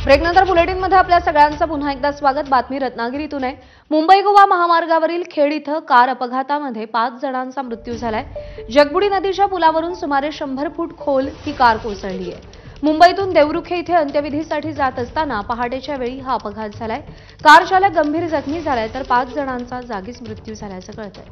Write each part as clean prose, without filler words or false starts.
ब्रेकनंतर बुलेटिनमध्ये आपल्या सगळ्यांचं पुन्हा एकदा स्वागत। बातमी रत्नागिरीतून आहे। मुंबई गोवा महामार्गावरील खेड इथं कार अपघातामध्ये 5 जणांचा मृत्यू झालाय। जगबुडी नदीच्या पुलावरून सुमारे 100 फूट खोल ही कार कोसळली आहे। मुंबईतून देवरुखे इथे अंत्यविधीसाठी जात असताना पहाटेच्या वेळी हा अपघात झालाय। कार चालक गंभीर जखमी झालाय तर 5 जणांचा जागीच मृत्यू झाल्याचं कळतंय।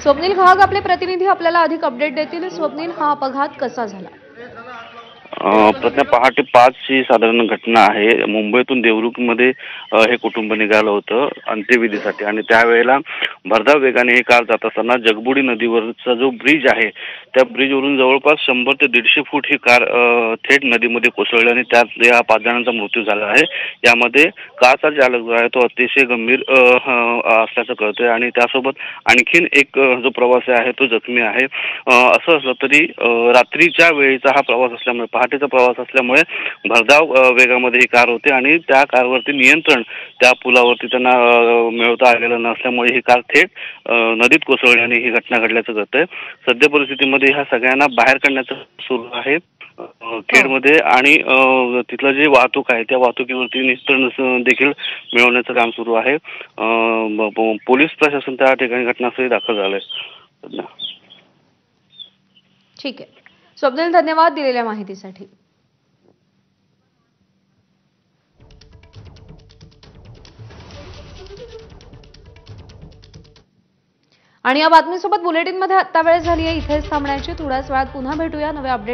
स्वप्नील घाग आपले प्रतिनिधी आपल्याला अधिक अपडेट देतील। स्वप्नील, हा अपघात कसा झाला? प्रज्ञा, पहाटे 5 ची साधारण घटना आहे। मुंबईतून देवरुखमध्ये हे कुटुंब निघालं होतं अंत्यविधीसाठी आणि त्यावेळेला भरधाव वेगाने ही कार जात असताना जगबुडी नदीवरचा जो ब्रिज आहे त्या ब्रिजवरून जवळपास 100 ते 150 फूट ही कार थेट नदीमध्ये कोसळली आणि त्यात या 5 जणांचा मृत्यू झाला आहे। यामध्ये कारचा चालक जो आहे तो अतिशय गंभीर असल्याचं कळतंय आणि त्यासोबत आणखीन एक जो प्रवासी आहे तो जखमी आहे। असं असलं तरी रात्रीच्या वेळेचा हा प्रवास असल्यामुळे, पहाटेचा प्रवास असल्यामुळे भरधाव वेगामध्ये ही कार होती आणि त्या कारवरती नियंत्रण त्या पुलावरती त्यांना मिळवता आलेलं नसल्यामुळे ही कार थेट नदीत कोसळली आणि ही घटना घडल्याचं कळतंय। सध्या परिस्थितीमध्ये ह्या सगळ्यांना बाहेर काढण्याचं सुरू आहे खेडमध्ये आणि तिथलं जे वाहतूक आहे त्या वाहतुकीवरती नियंत्रण देखील मिळवण्याचं काम सुरू आहे। पोलीस प्रशासन त्या ठिकाणी घटनास्थळी दाखल झालंय। ठीक आहे स्वप्नील, धन्यवाद दिलेल्या माहितीसाठी। आणि या बातमीसोबत बुलेटिनमध्ये आत्ता वेळ झाली आहे इथेच थांबण्याची। थोड्याच वेळात पुन्हा भेटूया नवे अपडेट